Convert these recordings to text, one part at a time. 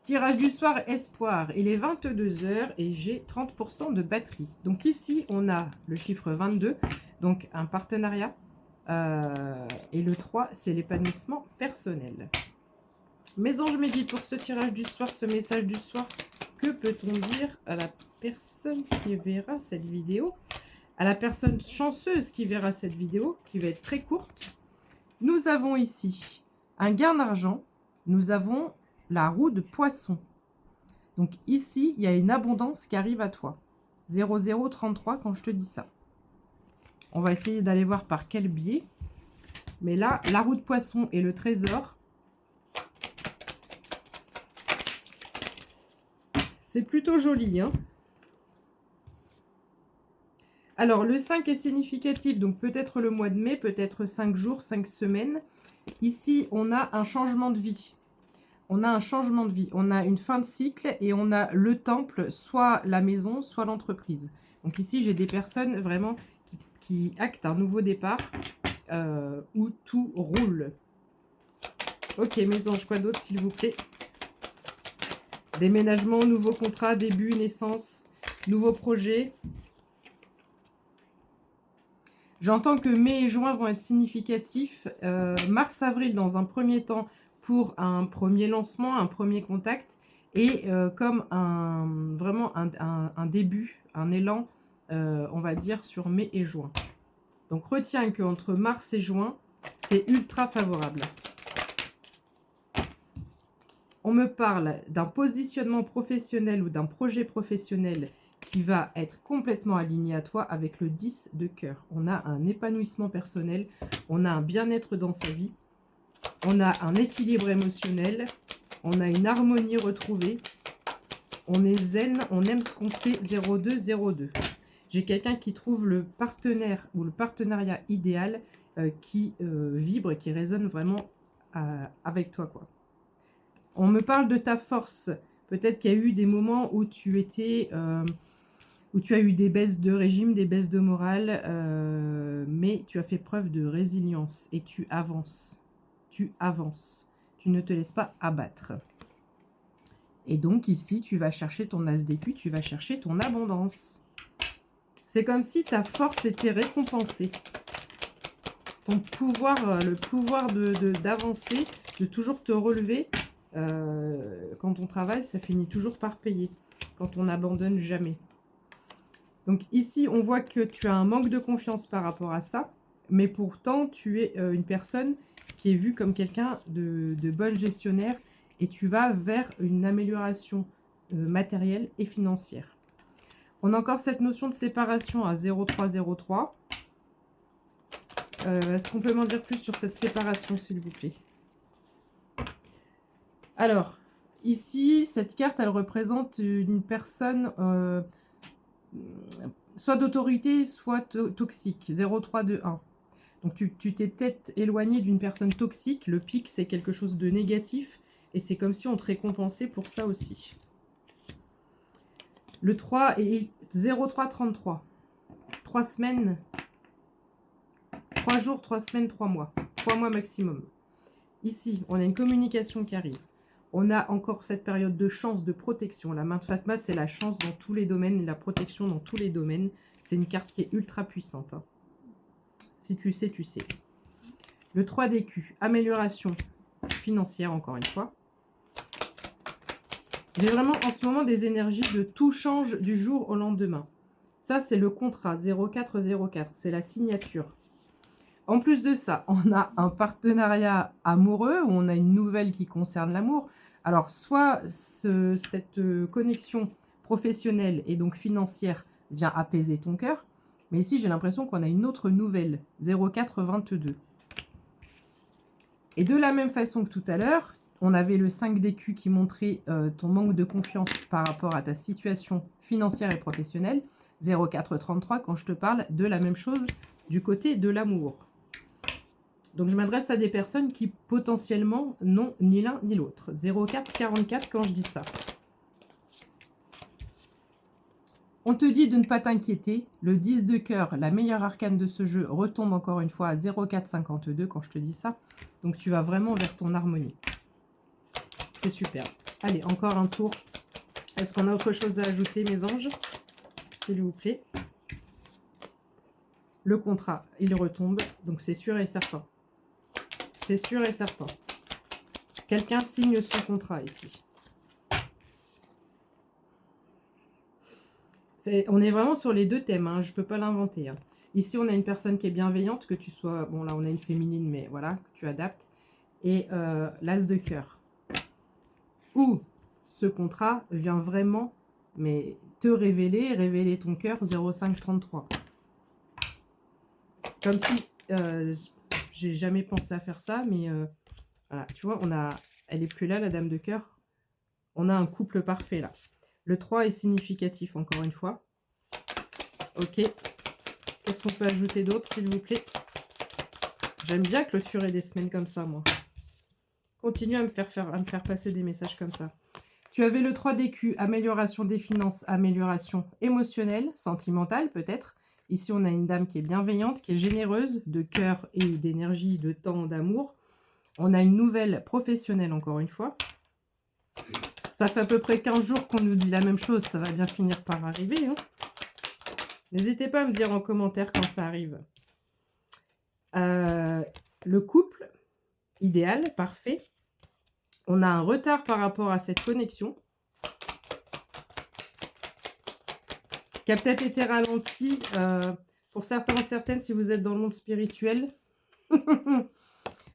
Tirage du soir espoir. Il est 22 h et j'ai 30% de batterie. Donc ici, on a le chiffre 22, donc un partenariat. Et le 3, c'est l'épanouissement personnel. Mes anges me disent pour ce tirage du soir, ce message du soir, que peut-on dire à la personne qui verra cette vidéo? À la personne chanceuse qui verra cette vidéo, qui va être très courte. Nous avons ici un gain d'argent. Nous avons la roue de poisson. Donc ici, il y a une abondance qui arrive à toi. 0033 quand je te dis ça. On va essayer d'aller voir par quel biais. Mais là, la roue de poisson et le trésor, c'est plutôt joli, hein. Alors, le 5 est significatif, donc peut-être le mois de mai, peut-être 5 jours, 5 semaines. Ici, on a un changement de vie. On a un changement de vie. On a une fin de cycle et on a le temple, soit la maison, soit l'entreprise. Donc ici, j'ai des personnes vraiment qui actent un nouveau départ où tout roule. Ok, mes anges, quoi d'autre, s'il vous plaît? Déménagement, nouveau contrat, début, naissance, nouveau projet. J'entends que mai et juin vont être significatifs. Mars-avril, dans un premier temps, pour un premier lancement, un premier contact. Et comme vraiment un début, un élan, on va dire, sur mai et juin. Donc, retiens qu'entre mars et juin, c'est ultra favorable. On me parle d'un positionnement professionnel ou d'un projet professionnel qui va être complètement aligné à toi avec le 10 de cœur. On a un épanouissement personnel, on a un bien-être dans sa vie, on a un équilibre émotionnel, on a une harmonie retrouvée, on est zen, on aime ce qu'on fait. 0202. J'ai quelqu'un qui trouve le partenaire ou le partenariat idéal qui vibre et qui résonne vraiment avec toi, quoi. On me parle de ta force. Peut-être qu'il y a eu des moments où tu étais... où tu as eu des baisses de régime, des baisses de morale, mais tu as fait preuve de résilience et tu avances. Tu avances. Tu ne te laisses pas abattre. Et donc ici, tu vas chercher ton as d'écu, tu vas chercher ton abondance. C'est comme si ta force était récompensée. Ton pouvoir, le pouvoir d'avancer, de toujours te relever, quand on travaille, ça finit toujours par payer. Quand on n'abandonne jamais. Donc ici, on voit que tu as un manque de confiance par rapport à ça, mais pourtant, tu es une personne qui est vue comme quelqu'un de bonne gestionnaire et tu vas vers une amélioration matérielle et financière. On a encore cette notion de séparation à 0303. Est-ce qu'on peut m'en dire plus sur cette séparation, s'il vous plaît? Alors, ici, cette carte, elle représente une personne... soit d'autorité, soit toxique. 0321. Donc tu t'es peut-être éloigné d'une personne toxique. Le pic, c'est quelque chose de négatif. Et c'est comme si on te récompensait pour ça aussi. Le 3 est 0333. 3 semaines. 3 jours, 3 semaines, 3 mois. 3 mois maximum. Ici, on a une communication qui arrive. On a encore cette période de chance, de protection. La main de Fatma, c'est la chance dans tous les domaines, la protection dans tous les domaines. C'est une carte qui est ultra puissante, hein. Si tu sais, tu sais. Le 3 d'écu, amélioration financière, encore une fois. J'ai vraiment en ce moment des énergies de tout change du jour au lendemain. Ça, c'est le contrat 0404. C'est la signature. En plus de ça, on a un partenariat amoureux où on a une nouvelle qui concerne l'amour. Alors, soit cette connexion professionnelle et donc financière vient apaiser ton cœur, mais ici, j'ai l'impression qu'on a une autre nouvelle, 0422. Et de la même façon que tout à l'heure, on avait le 5 d'écu qui montrait ton manque de confiance par rapport à ta situation financière et professionnelle. 0433, quand je te parle de la même chose du côté de l'amour. Donc, je m'adresse à des personnes qui, potentiellement, n'ont ni l'un ni l'autre. 0444 quand je dis ça. On te dit de ne pas t'inquiéter. Le 10 de cœur, la meilleure arcane de ce jeu, retombe encore une fois à 0452 quand je te dis ça. Donc, tu vas vraiment vers ton harmonie. C'est super. Allez, encore un tour. Est-ce qu'on a autre chose à ajouter, mes anges? S'il vous plaît. Le contrat, il retombe. Donc, c'est sûr et certain. C'est sûr et certain. Quelqu'un signe son contrat ici. On est vraiment sur les deux thèmes. Hein. Je ne peux pas l'inventer. Hein. Ici, on a une personne qui est bienveillante, que tu sois... Bon, là, on a une féminine, mais voilà, que tu adaptes. Et l'as de cœur. Où ce contrat vient vraiment, mais te révéler ton cœur 0533. Comme si... j'ai jamais pensé à faire ça, mais... voilà, tu vois, elle est plus là, la dame de cœur. On a un couple parfait, là. Le 3 est significatif, encore une fois. Ok. Qu'est-ce qu'on peut ajouter d'autre, s'il vous plaît? J'aime bien clôturer des semaines comme ça, moi. Continue à me faire passer des messages comme ça. Tu avais le 3 d'écus, amélioration des finances, amélioration émotionnelle, sentimentale peut-être. Ici, on a une dame qui est bienveillante, qui est généreuse, de cœur et d'énergie, de temps, d'amour. On a une nouvelle professionnelle, encore une fois. Ça fait à peu près 15 jours qu'on nous dit la même chose. Ça va bien finir par arriver. Hein. N'hésitez pas à me dire en commentaire quand ça arrive. Le couple, idéal, parfait. On a un retard par rapport à cette connexion. Qui a peut-être été ralenti pour certains et certaines si vous êtes dans le monde spirituel.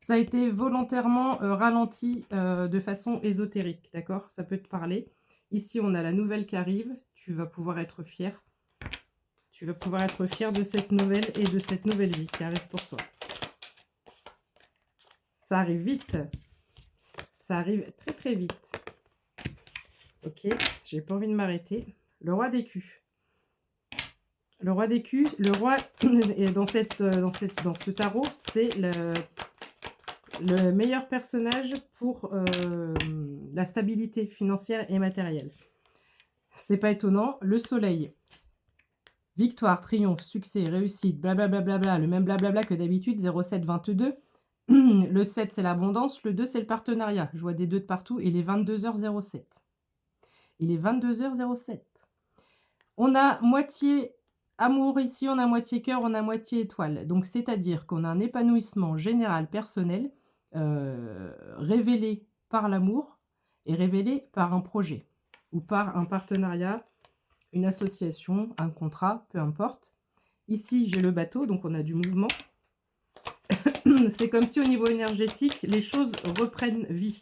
Ça a été volontairement ralenti de façon ésotérique, d'accord? Ça peut te parler. Ici, on a la nouvelle qui arrive. Tu vas pouvoir être fier. Tu vas pouvoir être fier de cette nouvelle et de cette nouvelle vie qui arrive pour toi. Ça arrive vite. Ça arrive très très vite. Ok, j'ai pas envie de m'arrêter. Le roi d'écus. Le roi d'écus, le roi, dans ce tarot, c'est le meilleur personnage pour la stabilité financière et matérielle. C'est pas étonnant. Le soleil. Victoire, triomphe, succès, réussite, blablabla, le même blablabla que d'habitude, 07, 22. Le 7, c'est l'abondance. Le 2, c'est le partenariat. Je vois des 2 de partout. Il est 22h07. Il est 22h07. On a moitié amour ici, on a moitié cœur, on a moitié étoile. Donc, c'est-à-dire qu'on a un épanouissement général, personnel, révélé par l'amour et révélé par un projet ou par un partenariat, une association, un contrat, peu importe. Ici, j'ai le bateau, donc on a du mouvement. C'est comme si au niveau énergétique, les choses reprennent vie.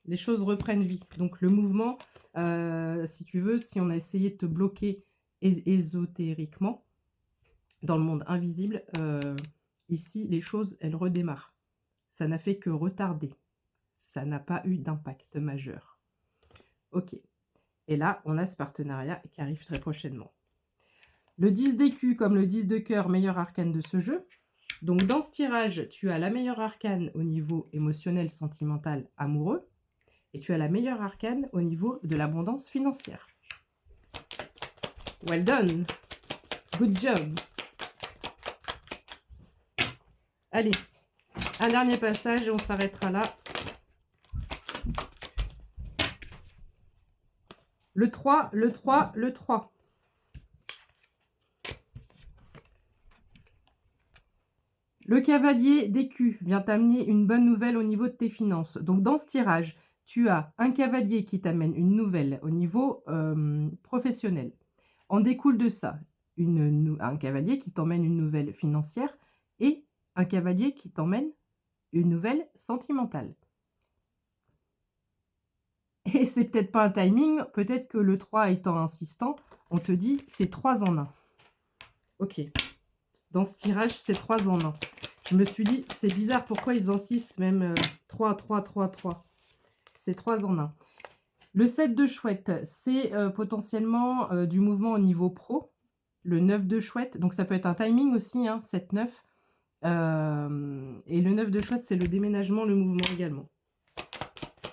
Les choses reprennent vie. Donc le mouvement, si tu veux, si on a essayé de te bloquer ésotériquement dans le monde invisible, ici, les choses, elles redémarrent. Ça n'a fait que retarder. Ça n'a pas eu d'impact majeur. Ok. Et là, on a ce partenariat qui arrive très prochainement. Le 10 d'écus comme le 10 de cœur, meilleur arcane de ce jeu. Donc, dans ce tirage, tu as la meilleure arcane au niveau émotionnel, sentimental, amoureux. Et tu as la meilleure arcane au niveau de l'abondance financière. Well done. Good job. Allez, un dernier passage et on s'arrêtera là. Le 3, le 3, le 3. Le cavalier d'écus vient t'amener une bonne nouvelle au niveau de tes finances. Donc, dans ce tirage, tu as un cavalier qui t'amène une nouvelle au niveau professionnel. En découle de ça, un cavalier qui t'emmène une nouvelle financière et un cavalier qui t'emmène une nouvelle sentimentale. Et c'est peut-être pas un timing, peut-être que le 3 étant insistant, on te dit c'est 3 en 1. Ok. Dans ce tirage, c'est 3 en 1. Je me suis dit, c'est bizarre, pourquoi ils insistent même 3, 3, 3, 3. C'est 3 en 1. Le 7 de chouette, c'est potentiellement du mouvement au niveau pro. Le 9 de chouette, donc ça peut être un timing aussi, hein, 7-9. Et le 9 de chouette, c'est le déménagement, le mouvement également.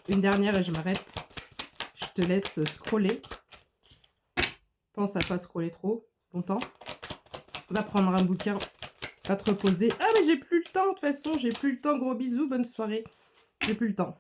Une dernière et je m'arrête. Je te laisse scroller. Pense à pas scroller trop longtemps. Va prendre un bouquin. Va te reposer. Ah mais j'ai plus le temps de toute façon. J'ai plus le temps. Gros bisous. Bonne soirée. J'ai plus le temps.